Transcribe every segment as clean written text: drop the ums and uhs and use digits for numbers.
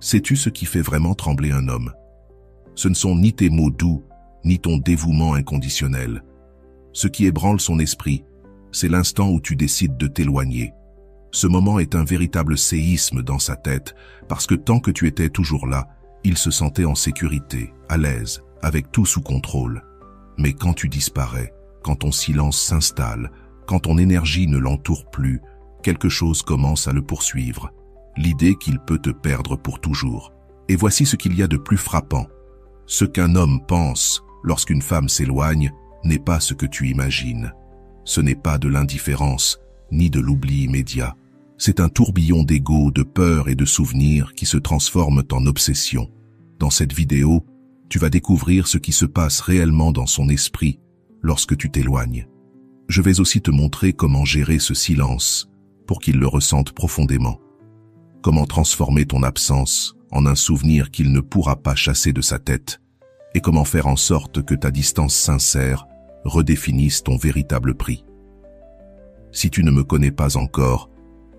Sais-tu ce qui fait vraiment trembler un homme? Ce ne sont ni tes mots doux, ni ton dévouement inconditionnel. Ce qui ébranle son esprit, c'est l'instant où tu décides de t'éloigner. Ce moment est un véritable séisme dans sa tête, parce que tant que tu étais toujours là, il se sentait en sécurité, à l'aise, avec tout sous contrôle. Mais quand tu disparais, quand ton silence s'installe, quand ton énergie ne l'entoure plus, quelque chose commence à le poursuivre. L'idée qu'il peut te perdre pour toujours. Et voici ce qu'il y a de plus frappant. Ce qu'un homme pense lorsqu'une femme s'éloigne n'est pas ce que tu imagines. Ce n'est pas de l'indifférence, ni de l'oubli immédiat. C'est un tourbillon d'ego, de peur et de souvenirs qui se transforment en obsession. Dans cette vidéo, tu vas découvrir ce qui se passe réellement dans son esprit lorsque tu t'éloignes. Je vais aussi te montrer comment gérer ce silence pour qu'il le ressente profondément. Comment transformer ton absence en un souvenir qu'il ne pourra pas chasser de sa tête et comment faire en sorte que ta distance sincère redéfinisse ton véritable prix. Si tu ne me connais pas encore,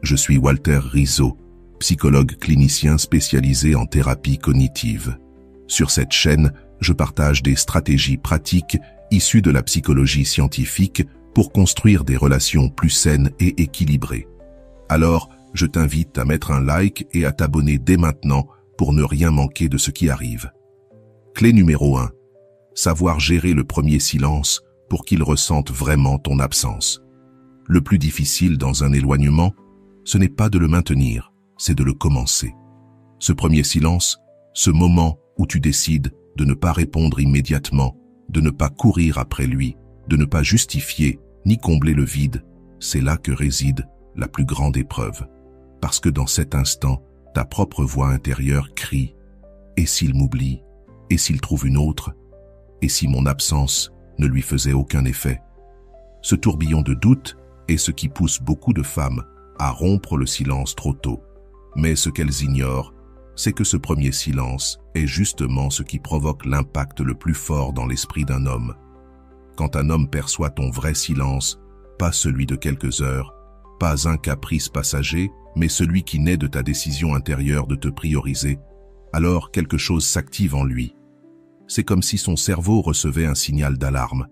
je suis Walter Rizzo, psychologue clinicien spécialisé en thérapie cognitive. Sur cette chaîne, je partage des stratégies pratiques issues de la psychologie scientifique pour construire des relations plus saines et équilibrées. Alors, je t'invite à mettre un like et à t'abonner dès maintenant pour ne rien manquer de ce qui arrive. Clé numéro 1. Savoir gérer le premier silence pour qu'il ressente vraiment ton absence. Le plus difficile dans un éloignement, ce n'est pas de le maintenir, c'est de le commencer. Ce premier silence, ce moment où tu décides de ne pas répondre immédiatement, de ne pas courir après lui, de ne pas justifier ni combler le vide, c'est là que réside la plus grande épreuve. Parce que dans cet instant, ta propre voix intérieure crie « Et s'il m'oublie? Et s'il trouve une autre? Et si mon absence ne lui faisait aucun effet ?» Ce tourbillon de doute est ce qui pousse beaucoup de femmes à rompre le silence trop tôt. Mais ce qu'elles ignorent, c'est que ce premier silence est justement ce qui provoque l'impact le plus fort dans l'esprit d'un homme. Quand un homme perçoit ton vrai silence, pas celui de quelques heures, pas un caprice passager, mais celui qui naît de ta décision intérieure de te prioriser, alors quelque chose s'active en lui. C'est comme si son cerveau recevait un signal d'alarme,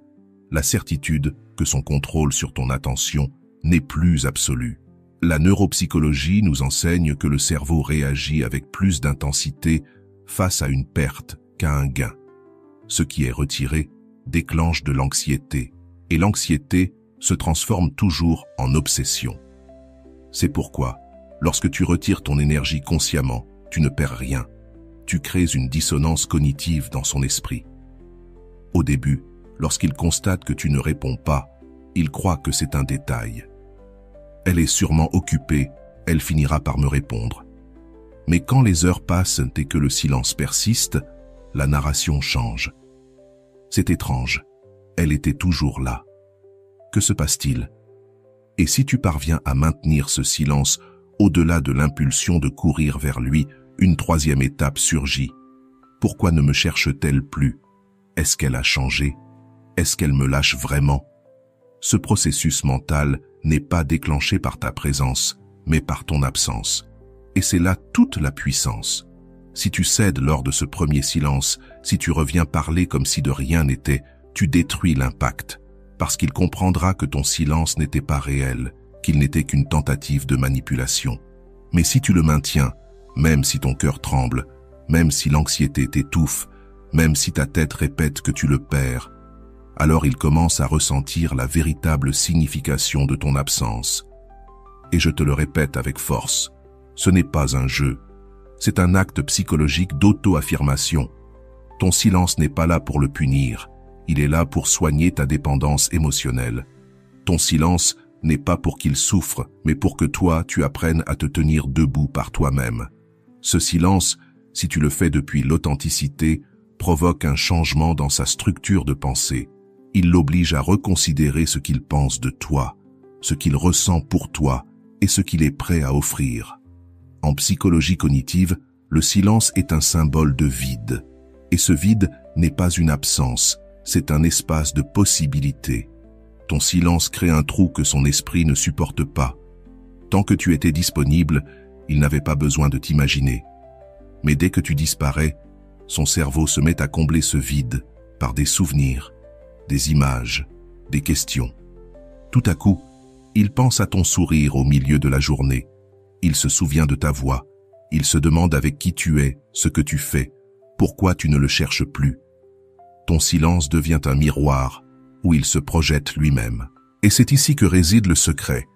la certitude que son contrôle sur ton attention n'est plus absolu. La neuropsychologie nous enseigne que le cerveau réagit avec plus d'intensité face à une perte qu'à un gain. Ce qui est retiré déclenche de l'anxiété, et l'anxiété se transforme toujours en obsession. C'est pourquoi, lorsque tu retires ton énergie consciemment, tu ne perds rien. Tu crées une dissonance cognitive dans son esprit. Au début, lorsqu'il constate que tu ne réponds pas, il croit que c'est un détail. Elle est sûrement occupée, elle finira par me répondre. Mais quand les heures passent et que le silence persiste, la narration change. C'est étrange, elle était toujours là. Que se passe-t-il? Et si tu parviens à maintenir ce silence au-delà de l'impulsion de courir vers lui, une troisième étape surgit. Pourquoi ne me cherche-t-elle plus? Est-ce qu'elle a changé? Est-ce qu'elle me lâche vraiment? Ce processus mental n'est pas déclenché par ta présence, mais par ton absence. Et c'est là toute la puissance. Si tu cèdes lors de ce premier silence, si tu reviens parler comme si de rien n'était, tu détruis l'impact, parce qu'il comprendra que ton silence n'était pas réel, qu'il n'était qu'une tentative de manipulation. Mais si tu le maintiens, même si ton cœur tremble, même si l'anxiété t'étouffe, même si ta tête répète que tu le perds, alors il commence à ressentir la véritable signification de ton absence. Et je te le répète avec force, ce n'est pas un jeu, c'est un acte psychologique d'auto-affirmation. Ton silence n'est pas là pour le punir, il est là pour soigner ta dépendance émotionnelle. Ton silence n'est pas pour qu'il souffre, mais pour que toi, tu apprennes à te tenir debout par toi-même. Ce silence, si tu le fais depuis l'authenticité, provoque un changement dans sa structure de pensée. Il l'oblige à reconsidérer ce qu'il pense de toi, ce qu'il ressent pour toi et ce qu'il est prêt à offrir. En psychologie cognitive, le silence est un symbole de vide. Et ce vide n'est pas une absence, c'est un espace de possibilité. Ton silence crée un trou que son esprit ne supporte pas. Tant que tu étais disponible, il n'avait pas besoin de t'imaginer. Mais dès que tu disparais, son cerveau se met à combler ce vide par des souvenirs, des images, des questions. Tout à coup, il pense à ton sourire au milieu de la journée. Il se souvient de ta voix. Il se demande avec qui tu es, ce que tu fais, pourquoi tu ne le cherches plus. Ton silence devient un miroir où il se projette lui-même. Et c'est ici que réside le secret.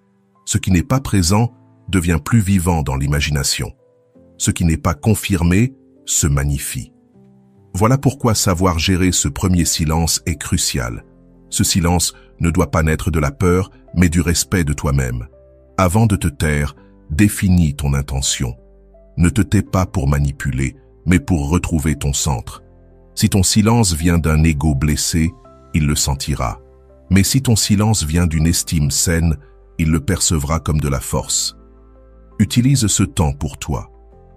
Ce qui n'est pas présent devient plus vivant dans l'imagination. Ce qui n'est pas confirmé se magnifie. Voilà pourquoi savoir gérer ce premier silence est crucial. Ce silence ne doit pas naître de la peur, mais du respect de toi-même. Avant de te taire, définis ton intention. Ne te tais pas pour manipuler, mais pour retrouver ton centre. Si ton silence vient d'un ego blessé, il le sentira. Mais si ton silence vient d'une estime saine, il le percevra comme de la force. Utilise ce temps pour toi.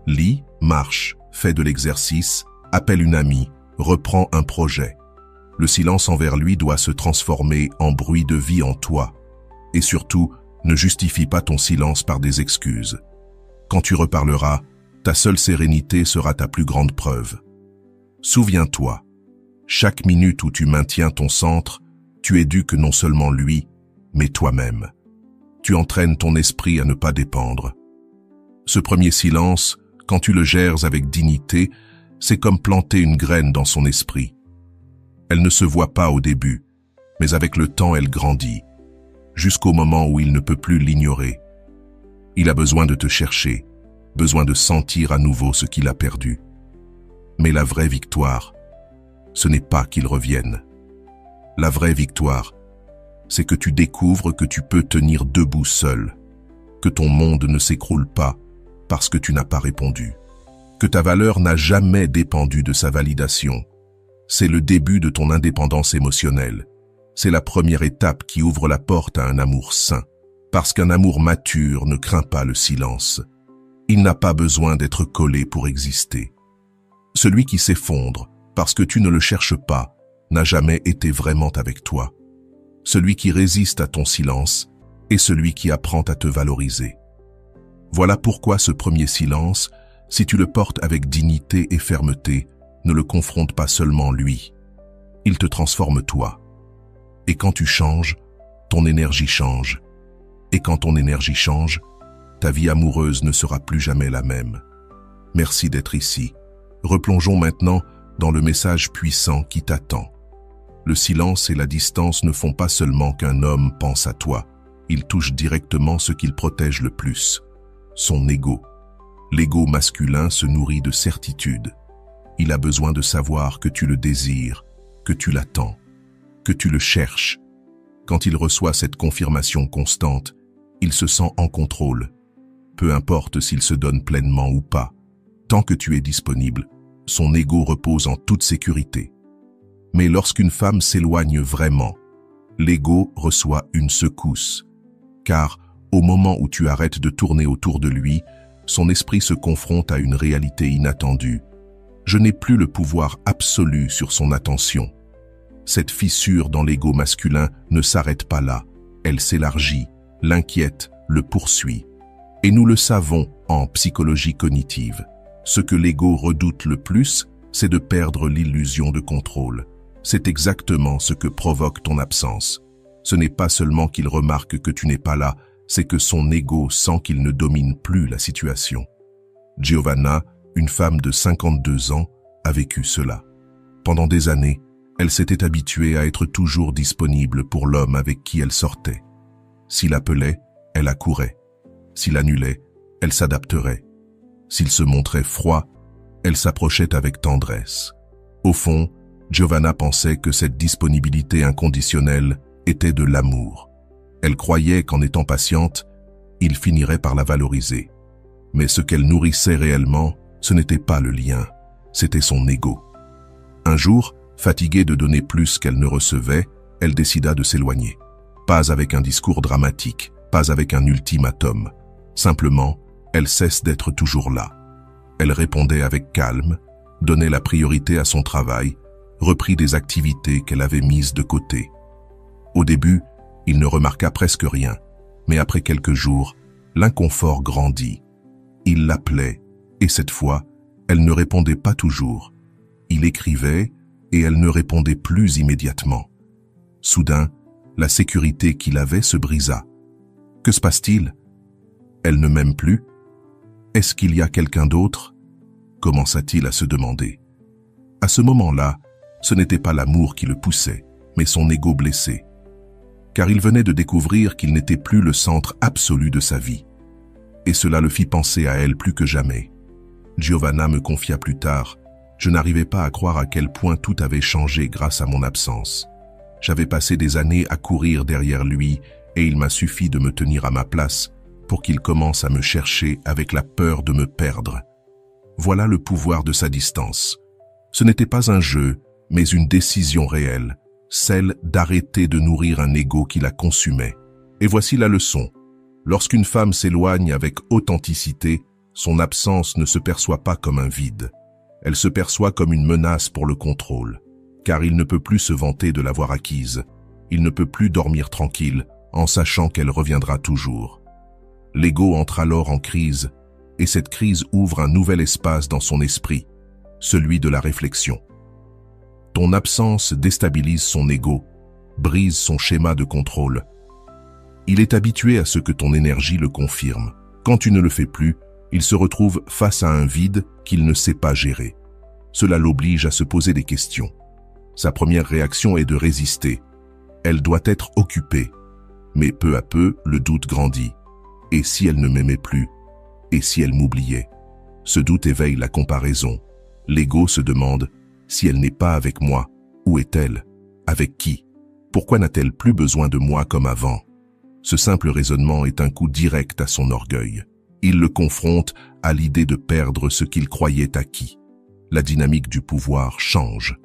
Lis, marche, fais de l'exercice, appelle une amie, reprends un projet. Le silence envers lui doit se transformer en bruit de vie en toi. Et surtout, ne justifie pas ton silence par des excuses. Quand tu reparleras, ta seule sérénité sera ta plus grande preuve. Souviens-toi, chaque minute où tu maintiens ton centre, tu éduques non seulement lui, mais toi-même. Tu entraînes ton esprit à ne pas dépendre. Ce premier silence, quand tu le gères avec dignité, c'est comme planter une graine dans son esprit. Elle ne se voit pas au début, mais avec le temps elle grandit, jusqu'au moment où il ne peut plus l'ignorer. Il a besoin de te chercher, besoin de sentir à nouveau ce qu'il a perdu. Mais la vraie victoire, ce n'est pas qu'il revienne. La vraie victoire, c'est que tu découvres que tu peux tenir debout seul, que ton monde ne s'écroule pas parce que tu n'as pas répondu, que ta valeur n'a jamais dépendu de sa validation. C'est le début de ton indépendance émotionnelle. C'est la première étape qui ouvre la porte à un amour sain, parce qu'un amour mature ne craint pas le silence. Il n'a pas besoin d'être collé pour exister. Celui qui s'effondre parce que tu ne le cherches pas n'a jamais été vraiment avec toi. Celui qui résiste à ton silence est celui qui apprend à te valoriser. Voilà pourquoi ce premier silence, si tu le portes avec dignité et fermeté, ne le confronte pas seulement lui. Il te transforme toi. Et quand tu changes, ton énergie change. Et quand ton énergie change, ta vie amoureuse ne sera plus jamais la même. Merci d'être ici. Replongeons maintenant dans le message puissant qui t'attend. Le silence et la distance ne font pas seulement qu'un homme pense à toi. Ils touchent directement ce qu'il protège le plus, son ego. L'ego masculin se nourrit de certitude. Il a besoin de savoir que tu le désires, que tu l'attends, que tu le cherches. Quand il reçoit cette confirmation constante, il se sent en contrôle. Peu importe s'il se donne pleinement ou pas, tant que tu es disponible, son ego repose en toute sécurité. Mais lorsqu'une femme s'éloigne vraiment, l'ego reçoit une secousse, car au moment où tu arrêtes de tourner autour de lui, son esprit se confronte à une réalité inattendue. Je n'ai plus le pouvoir absolu sur son attention. Cette fissure dans l'ego masculin ne s'arrête pas là, elle s'élargit, l'inquiète, le poursuit. Et nous le savons en psychologie cognitive. Ce que l'ego redoute le plus, c'est de perdre l'illusion de contrôle. C'est exactement ce que provoque ton absence. Ce n'est pas seulement qu'il remarque que tu n'es pas là, c'est que son ego sent qu'il ne domine plus la situation. Giovanna, une femme de 52 ans, a vécu cela. Pendant des années, elle s'était habituée à être toujours disponible pour l'homme avec qui elle sortait. S'il appelait, elle accourait. S'il annulait, elle s'adapterait. S'il se montrait froid, elle s'approchait avec tendresse. Au fond, Giovanna pensait que cette disponibilité inconditionnelle était de l'amour. Elle croyait qu'en étant patiente, il finirait par la valoriser. Mais ce qu'elle nourrissait réellement, ce n'était pas le lien, c'était son ego. Un jour, fatiguée de donner plus qu'elle ne recevait, elle décida de s'éloigner. Pas avec un discours dramatique, pas avec un ultimatum. Simplement, elle cesse d'être toujours là. Elle répondait avec calme, donnait la priorité à son travail, reprit des activités qu'elle avait mises de côté. Au début, il ne remarqua presque rien, mais après quelques jours, l'inconfort grandit. Il l'appelait, et cette fois, Elle ne répondait pas toujours. Il écrivait et elle ne répondait plus immédiatement. Soudain, la sécurité qu'il avait se brisa. Que se passe-t-il? Elle ne m'aime plus? Est-ce qu'il y a quelqu'un d'autre? Commença-t-il à se demander. À ce moment-là, ce n'était pas l'amour qui le poussait, mais son ego blessé. Car il venait de découvrir qu'il n'était plus le centre absolu de sa vie. Et cela le fit penser à elle plus que jamais. Giovanna me confia plus tard, je n'arrivais pas à croire à quel point tout avait changé grâce à mon absence. J'avais passé des années à courir derrière lui et il m'a suffi de me tenir à ma place pour qu'il commence à me chercher avec la peur de me perdre. Voilà le pouvoir de sa distance. Ce n'était pas un jeu, mais une décision réelle, celle d'arrêter de nourrir un ego qui la consumait. Et voici la leçon. Lorsqu'une femme s'éloigne avec authenticité, son absence ne se perçoit pas comme un vide. Elle se perçoit comme une menace pour le contrôle, car il ne peut plus se vanter de l'avoir acquise. Il ne peut plus dormir tranquille en sachant qu'elle reviendra toujours. L'ego entre alors en crise, et cette crise ouvre un nouvel espace dans son esprit, celui de la réflexion. Ton absence déstabilise son ego, brise son schéma de contrôle. Il est habitué à ce que ton énergie le confirme. Quand tu ne le fais plus, il se retrouve face à un vide qu'il ne sait pas gérer. Cela l'oblige à se poser des questions. Sa première réaction est de résister. Elle doit être occupée. Mais peu à peu, le doute grandit. Et si elle ne m'aimait plus? Et si elle m'oubliait? Ce doute éveille la comparaison. L'ego se demande, si elle n'est pas avec moi, où est-elle? Avec qui? Pourquoi n'a-t-elle plus besoin de moi comme avant? Ce simple raisonnement est un coup direct à son orgueil. Il le confronte à l'idée de perdre ce qu'il croyait acquis. La dynamique du pouvoir change.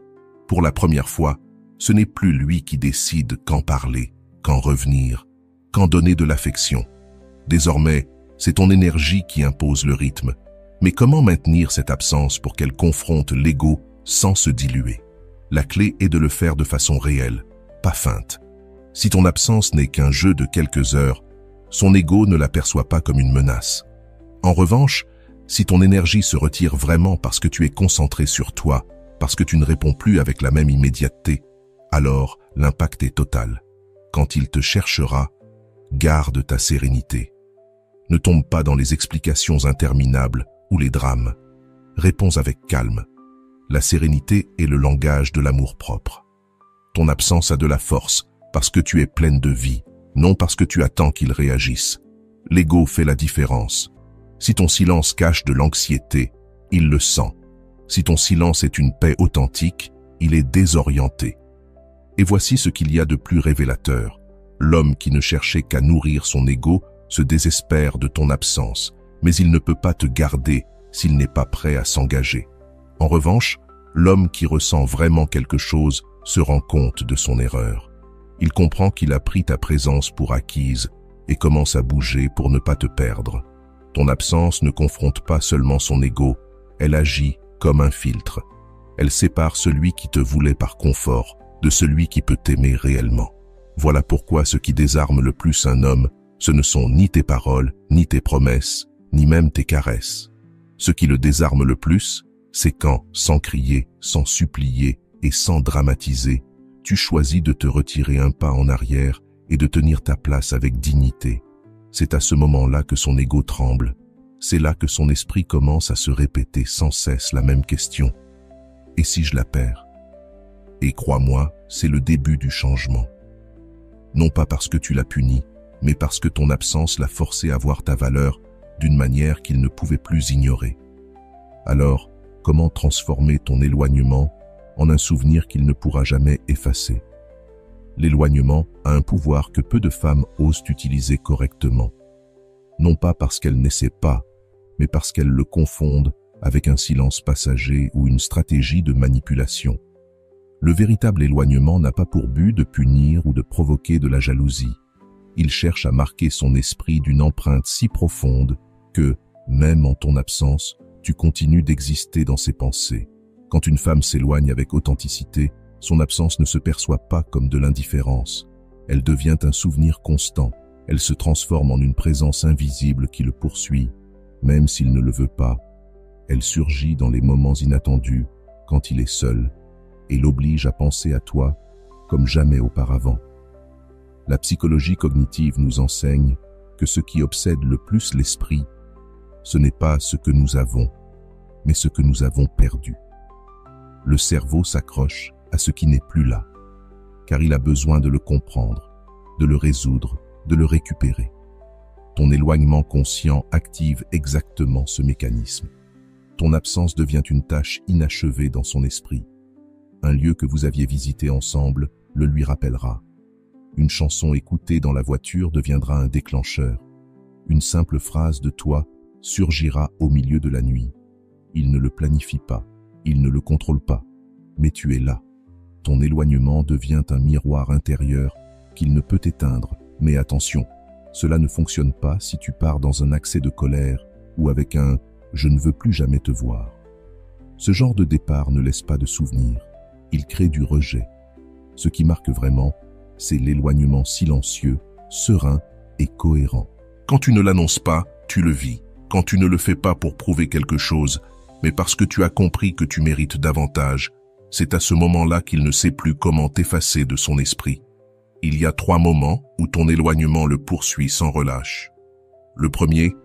Pour la première fois, ce n'est plus lui qui décide quand parler, quand revenir, quand donner de l'affection. Désormais, c'est ton énergie qui impose le rythme. Mais comment maintenir cette absence pour qu'elle confronte l'ego sans se diluer? La clé est de le faire de façon réelle, pas feinte. Si ton absence n'est qu'un jeu de quelques heures, son ego ne l'aperçoit pas comme une menace. En revanche, si ton énergie se retire vraiment parce que tu es concentré sur toi, parce que tu ne réponds plus avec la même immédiateté, alors l'impact est total. Quand il te cherchera, garde ta sérénité. Ne tombe pas dans les explications interminables ou les drames. Réponds avec calme. La sérénité est le langage de l'amour-propre. Ton absence a de la force parce que tu es pleine de vie, non parce que tu attends qu'il réagisse. L'ego fait la différence. Si ton silence cache de l'anxiété, il le sent. Si ton silence est une paix authentique, il est désorienté. Et voici ce qu'il y a de plus révélateur. L'homme qui ne cherchait qu'à nourrir son ego se désespère de ton absence, mais il ne peut pas te garder s'il n'est pas prêt à s'engager. En revanche, l'homme qui ressent vraiment quelque chose se rend compte de son erreur. Il comprend qu'il a pris ta présence pour acquise et commence à bouger pour ne pas te perdre. Ton absence ne confronte pas seulement son ego, elle agit comme un filtre. Elle sépare celui qui te voulait par confort de celui qui peut t'aimer réellement. Voilà pourquoi ce qui désarme le plus un homme, ce ne sont ni tes paroles, ni tes promesses, ni même tes caresses. Ce qui le désarme le plus, c'est quand, sans crier, sans supplier et sans dramatiser, tu choisis de te retirer un pas en arrière et de tenir ta place avec dignité. C'est à ce moment-là que son ego tremble. C'est là que son esprit commence à se répéter sans cesse la même question. Et si je la perds? Et crois-moi, c'est le début du changement. Non pas parce que tu l'as puni, mais parce que ton absence l'a forcé à voir ta valeur d'une manière qu'il ne pouvait plus ignorer. Alors, comment transformer ton éloignement en un souvenir qu'il ne pourra jamais effacer? L'éloignement a un pouvoir que peu de femmes osent utiliser correctement. Non pas parce qu'elles n'essaient pas, mais parce qu'elles le confondent avec un silence passager ou une stratégie de manipulation. Le véritable éloignement n'a pas pour but de punir ou de provoquer de la jalousie. Il cherche à marquer son esprit d'une empreinte si profonde que, même en ton absence, tu continues d'exister dans ses pensées. Quand une femme s'éloigne avec authenticité, son absence ne se perçoit pas comme de l'indifférence. Elle devient un souvenir constant. Elle se transforme en une présence invisible qui le poursuit, même s'il ne le veut pas. Elle surgit dans les moments inattendus, quand il est seul, et l'oblige à penser à toi comme jamais auparavant. La psychologie cognitive nous enseigne que ce qui obsède le plus l'esprit, ce n'est pas ce que nous avons, mais ce que nous avons perdu. Le cerveau s'accroche à ce qui n'est plus là, car il a besoin de le comprendre, de le résoudre, de le récupérer. Ton éloignement conscient active exactement ce mécanisme. Ton absence devient une tâche inachevée dans son esprit. Un lieu que vous aviez visité ensemble le lui rappellera. Une chanson écoutée dans la voiture deviendra un déclencheur. Une simple phrase de toi surgira au milieu de la nuit. Il ne le planifie pas, il ne le contrôle pas, mais tu es là. Ton éloignement devient un miroir intérieur qu'il ne peut éteindre, mais attention, cela ne fonctionne pas si tu pars dans un accès de colère ou avec un « je ne veux plus jamais te voir ». Ce genre de départ ne laisse pas de souvenir, il crée du rejet. Ce qui marque vraiment, c'est l'éloignement silencieux, serein et cohérent. Quand tu ne l'annonces pas, tu le vis. Quand tu ne le fais pas pour prouver quelque chose, mais parce que tu as compris que tu mérites davantage, c'est à ce moment-là qu'il ne sait plus comment t'effacer de son esprit. Il y a 3 moments où ton éloignement le poursuit sans relâche. Le premier,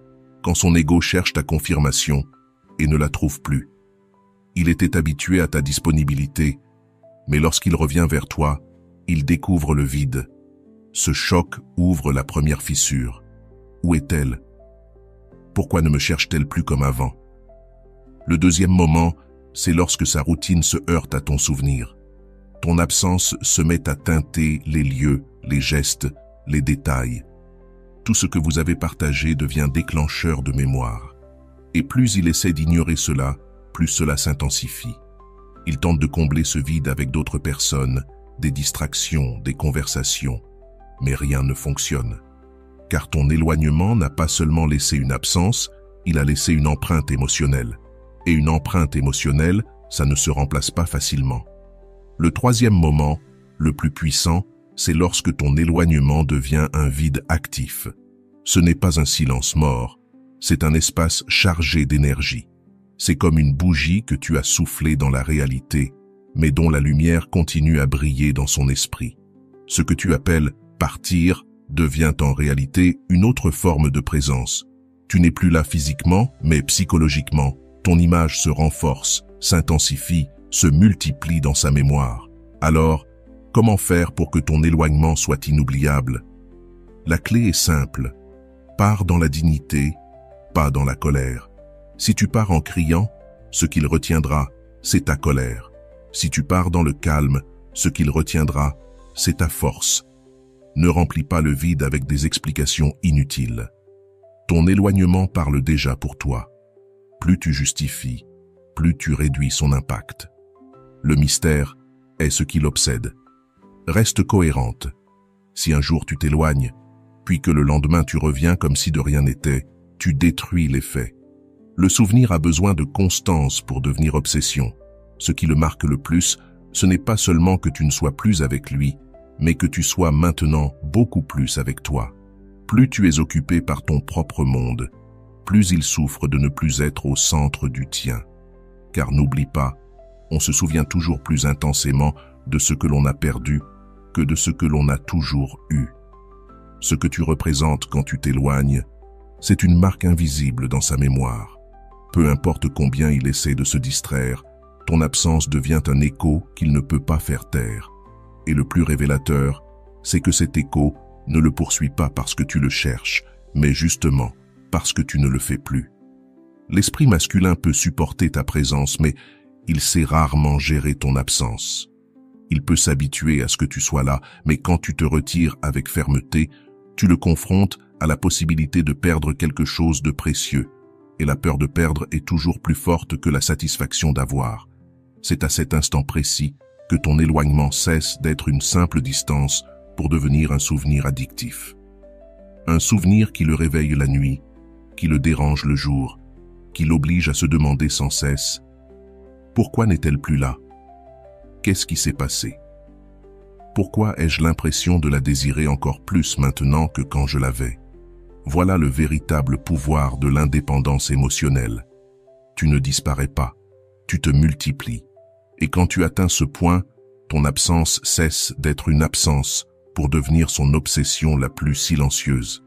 quand son ego cherche ta confirmation et ne la trouve plus. Il était habitué à ta disponibilité, mais lorsqu'il revient vers toi, il découvre le vide. Ce choc ouvre la première fissure. Où est-elle? Pourquoi ne me cherche-t-elle plus comme avant? Le deuxième moment, c'est lorsque sa routine se heurte à ton souvenir. Ton absence se met à teinter les lieux, les gestes, les détails. Tout ce que vous avez partagé devient déclencheur de mémoire. Et plus il essaie d'ignorer cela, plus cela s'intensifie. Il tente de combler ce vide avec d'autres personnes, des distractions, des conversations. Mais rien ne fonctionne. Car ton éloignement n'a pas seulement laissé une absence, il a laissé une empreinte émotionnelle. Et une empreinte émotionnelle, ça ne se remplace pas facilement. Le troisième moment, le plus puissant, c'est lorsque ton éloignement devient un vide actif. Ce n'est pas un silence mort, c'est un espace chargé d'énergie. C'est comme une bougie que tu as soufflée dans la réalité, mais dont la lumière continue à briller dans son esprit. Ce que tu appelles « partir » devient en réalité une autre forme de présence. Tu n'es plus là physiquement, mais psychologiquement. Ton image se renforce, s'intensifie, se multiplie dans sa mémoire. Alors, comment faire pour que ton éloignement soit inoubliable? La clé est simple. Pars dans la dignité, pas dans la colère. Si tu pars en criant, ce qu'il retiendra, c'est ta colère. Si tu pars dans le calme, ce qu'il retiendra, c'est ta force. Ne remplis pas le vide avec des explications inutiles. Ton éloignement parle déjà pour toi. Plus tu justifies, plus tu réduis son impact. Le mystère est ce qui l'obsède. Reste cohérente. Si un jour tu t'éloignes, puis que le lendemain tu reviens comme si de rien n'était, tu détruis les faits. Le souvenir a besoin de constance pour devenir obsession. Ce qui le marque le plus, ce n'est pas seulement que tu ne sois plus avec lui, mais que tu sois maintenant beaucoup plus avec toi. Plus tu es occupé par ton propre monde, plus il souffre de ne plus être au centre du tien. Car n'oublie pas, on se souvient toujours plus intensément de ce que l'on a perdu que de ce que l'on a toujours eu. Ce que tu représentes quand tu t'éloignes, c'est une marque invisible dans sa mémoire. Peu importe combien il essaie de se distraire, ton absence devient un écho qu'il ne peut pas faire taire. Et le plus révélateur, c'est que cet écho ne le poursuit pas parce que tu le cherches, mais justement parce que tu ne le fais plus. L'esprit masculin peut supporter ta présence, mais il sait rarement gérer ton absence. Il peut s'habituer à ce que tu sois là, mais quand tu te retires avec fermeté, tu le confrontes à la possibilité de perdre quelque chose de précieux. Et la peur de perdre est toujours plus forte que la satisfaction d'avoir. C'est à cet instant précis que ton éloignement cesse d'être une simple distance pour devenir un souvenir addictif. Un souvenir qui le réveille la nuit, qui le dérange le jour, qui l'oblige à se demander sans cesse « Pourquoi n'est-elle plus là? Qu'est-ce qui s'est passé? Pourquoi ai-je l'impression de la désirer encore plus maintenant que quand je l'avais ?» Voilà le véritable pouvoir de l'indépendance émotionnelle. tu ne disparais pas, tu te multiplies. Et quand tu atteins ce point, ton absence cesse d'être une absence pour devenir son obsession la plus silencieuse.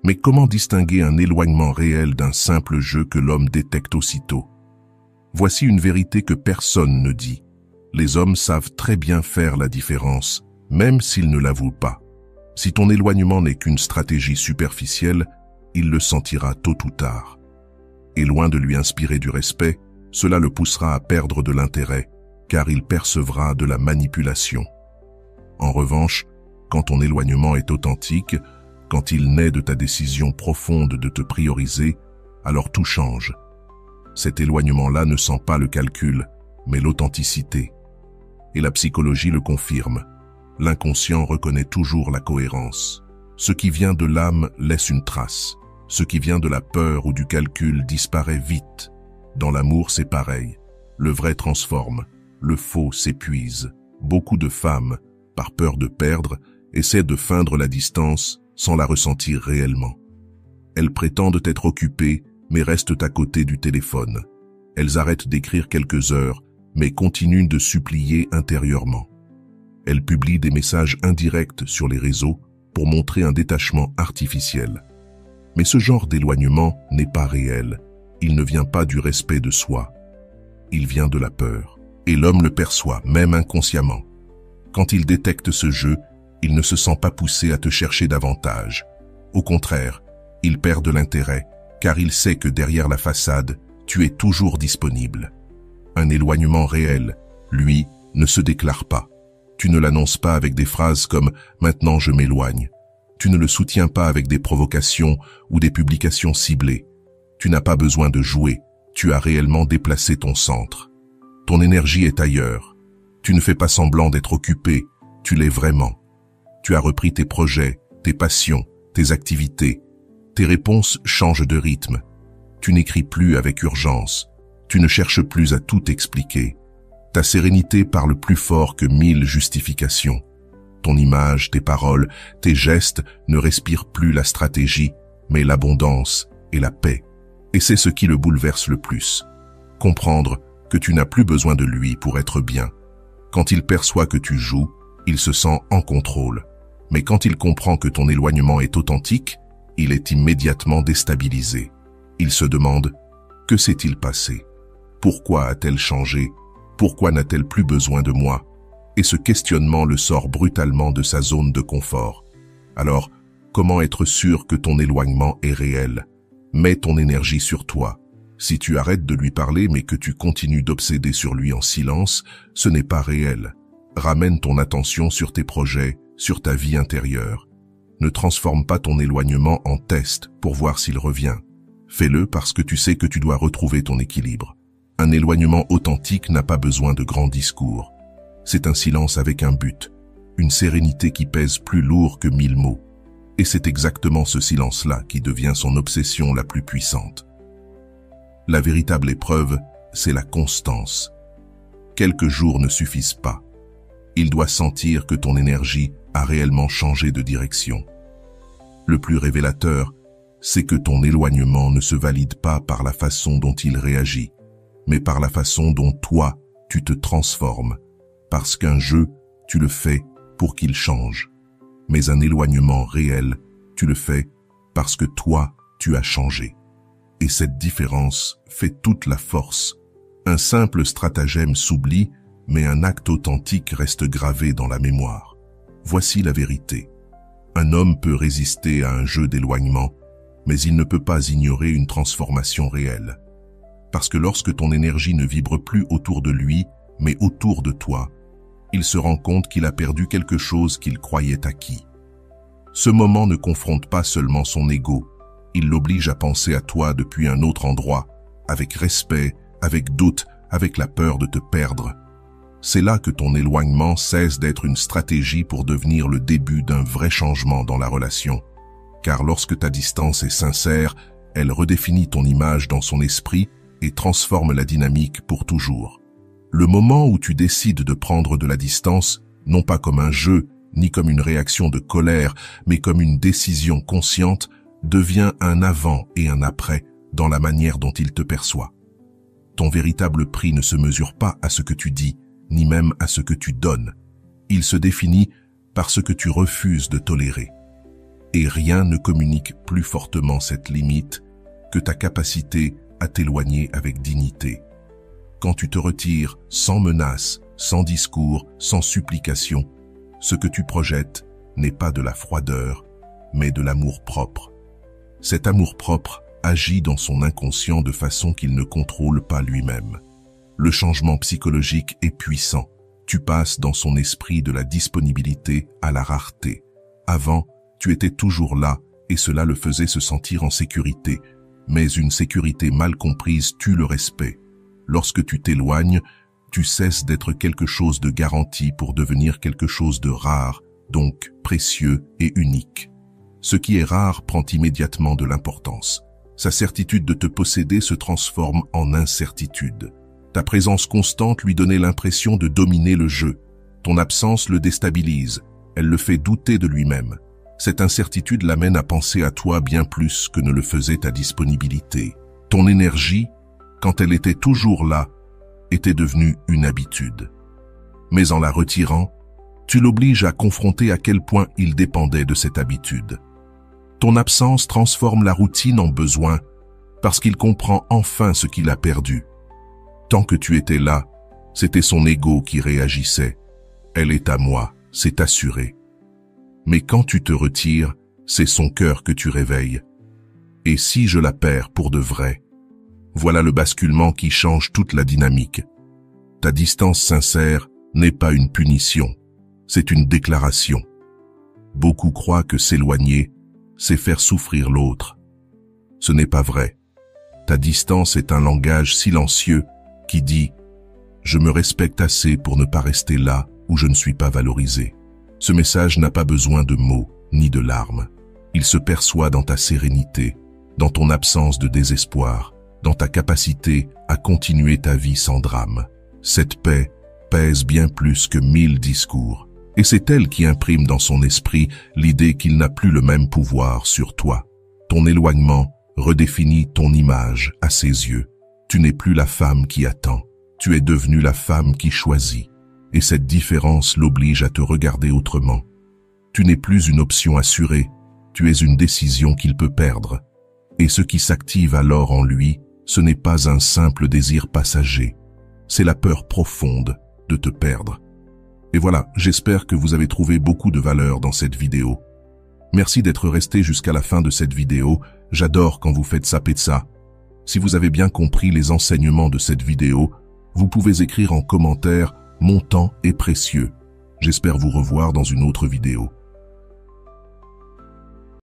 Mais comment distinguer un éloignement réel d'un simple jeu que l'homme détecte aussitôt? Voici une vérité que personne ne dit. Les hommes savent très bien faire la différence, même s'ils ne l'avouent pas. Si ton éloignement n'est qu'une stratégie superficielle, il le sentira tôt ou tard. Et loin de lui inspirer du respect, cela le poussera à perdre de l'intérêt, car il percevra de la manipulation. En revanche, quand ton éloignement est authentique, quand il naît de ta décision profonde de te prioriser, alors tout change. Cet éloignement-là ne sent pas le calcul, mais l'authenticité. Et la psychologie le confirme. L'inconscient reconnaît toujours la cohérence. Ce qui vient de l'âme laisse une trace. Ce qui vient de la peur ou du calcul disparaît vite. Dans l'amour, c'est pareil. Le vrai transforme, le faux s'épuise. Beaucoup de femmes, par peur de perdre, essaient de feindre la distance sans la ressentir réellement. Elles prétendent être occupées, mais restent à côté du téléphone. Elles arrêtent d'écrire quelques heures, mais continuent de supplier intérieurement. Elles publient des messages indirects sur les réseaux pour montrer un détachement artificiel. Mais ce genre d'éloignement n'est pas réel. Il ne vient pas du respect de soi. Il vient de la peur. Et l'homme le perçoit, même inconsciemment. Quand il détecte ce jeu, il ne se sent pas poussé à te chercher davantage. Au contraire, il perd de l'intérêt, car il sait que derrière la façade, tu es toujours disponible. Un éloignement réel, lui, ne se déclare pas. Tu ne l'annonces pas avec des phrases comme « maintenant je m'éloigne ». Tu ne le soutiens pas avec des provocations ou des publications ciblées. Tu n'as pas besoin de jouer, tu as réellement déplacé ton centre. Ton énergie est ailleurs. Tu ne fais pas semblant d'être occupé, tu l'es vraiment. Tu as repris tes projets, tes passions, tes activités. Tes réponses changent de rythme. Tu n'écris plus avec urgence. Tu ne cherches plus à tout expliquer. Ta sérénité parle plus fort que 1000 justifications. Ton image, tes paroles, tes gestes ne respirent plus la stratégie, mais l'abondance et la paix. Et c'est ce qui le bouleverse le plus. Comprendre que tu n'as plus besoin de lui pour être bien. Quand il perçoit que tu joues, il se sent en contrôle. Mais quand il comprend que ton éloignement est authentique, il est immédiatement déstabilisé. Il se demande « Que s'est-il passé? Pourquoi a-t-elle changé? Pourquoi n'a-t-elle plus besoin de moi ?» Et ce questionnement le sort brutalement de sa zone de confort. Alors, comment être sûr que ton éloignement est réel? Mets ton énergie sur toi. Si tu arrêtes de lui parler mais que tu continues d'obséder sur lui en silence, ce n'est pas réel. Ramène ton attention sur tes projets, sur ta vie intérieure. Ne transforme pas ton éloignement en test pour voir s'il revient. Fais-le parce que tu sais que tu dois retrouver ton équilibre. Un éloignement authentique n'a pas besoin de grands discours. C'est un silence avec un but, une sérénité qui pèse plus lourd que 1000 mots. Et c'est exactement ce silence-là qui devient son obsession la plus puissante. La véritable épreuve, c'est la constance. Quelques jours ne suffisent pas. Il doit sentir que ton énergie a réellement changé de direction. Le plus révélateur, c'est que ton éloignement ne se valide pas par la façon dont il réagit, mais par la façon dont toi, tu te transformes. Parce qu'un jeu, tu le fais pour qu'il change. Mais un éloignement réel, tu le fais parce que toi, tu as changé. Et cette différence fait toute la force. Un simple stratagème s'oublie, mais un acte authentique reste gravé dans la mémoire. Voici la vérité. Un homme peut résister à un jeu d'éloignement, mais il ne peut pas ignorer une transformation réelle. Parce que lorsque ton énergie ne vibre plus autour de lui, mais autour de toi, il se rend compte qu'il a perdu quelque chose qu'il croyait acquis. Ce moment ne confronte pas seulement son ego, il l'oblige à penser à toi depuis un autre endroit, avec respect, avec doute, avec la peur de te perdre. C'est là que ton éloignement cesse d'être une stratégie pour devenir le début d'un vrai changement dans la relation. Car lorsque ta distance est sincère, elle redéfinit ton image dans son esprit et transforme la dynamique pour toujours. Le moment où tu décides de prendre de la distance, non pas comme un jeu, ni comme une réaction de colère, mais comme une décision consciente, devient un avant et un après dans la manière dont il te perçoit. ton véritable prix ne se mesure pas à ce que tu dis, ni même à ce que tu donnes. Il se définit par ce que tu refuses de tolérer. Et rien ne communique plus fortement cette limite que ta capacité à t'éloigner avec dignité. Quand tu te retires sans menace, sans discours, sans supplication, ce que tu projettes n'est pas de la froideur, mais de l'amour-propre. Cet amour-propre agit dans son inconscient de façon qu'il ne contrôle pas lui-même. Le changement psychologique est puissant. Tu passes dans son esprit de la disponibilité à la rareté. Avant, tu étais toujours là et cela le faisait se sentir en sécurité. Mais une sécurité mal comprise tue le respect. Lorsque tu t'éloignes, tu cesses d'être quelque chose de garanti pour devenir quelque chose de rare, donc précieux et unique. Ce qui est rare prend immédiatement de l'importance. Sa certitude de te posséder se transforme en incertitude. Ta présence constante lui donnait l'impression de dominer le jeu. Ton absence le déstabilise, elle le fait douter de lui-même. Cette incertitude l'amène à penser à toi bien plus que ne le faisait ta disponibilité. Ton énergie, quand elle était toujours là, était devenue une habitude. Mais en la retirant, tu l'obliges à confronter à quel point il dépendait de cette habitude. Ton absence transforme la routine en besoin parce qu'il comprend enfin ce qu'il a perdu. Tant que tu étais là, c'était son ego qui réagissait. Elle est à moi, c'est assuré. Mais quand tu te retires, c'est son cœur que tu réveilles. Et si je la perds pour de vrai? Voilà le basculement qui change toute la dynamique. Ta distance sincère n'est pas une punition, c'est une déclaration. Beaucoup croient que s'éloigner, c'est faire souffrir l'autre. Ce n'est pas vrai. Ta distance est un langage silencieux qui dit « Je me respecte assez pour ne pas rester là où je ne suis pas valorisé ». Ce message n'a pas besoin de mots ni de larmes. Il se perçoit dans ta sérénité, dans ton absence de désespoir, dans ta capacité à continuer ta vie sans drame. Cette paix pèse bien plus que 1000 discours. Et c'est elle qui imprime dans son esprit l'idée qu'il n'a plus le même pouvoir sur toi. Ton éloignement redéfinit ton image à ses yeux. Tu n'es plus la femme qui attend, tu es devenue la femme qui choisit. Et cette différence l'oblige à te regarder autrement. Tu n'es plus une option assurée, tu es une décision qu'il peut perdre. Et ce qui s'active alors en lui, ce n'est pas un simple désir passager, c'est la peur profonde de te perdre. Et voilà, j'espère que vous avez trouvé beaucoup de valeur dans cette vidéo. Merci d'être resté jusqu'à la fin de cette vidéo, j'adore quand vous faites ça et ça. Si vous avez bien compris les enseignements de cette vidéo, vous pouvez écrire en commentaire « Mon temps est précieux ». J'espère vous revoir dans une autre vidéo.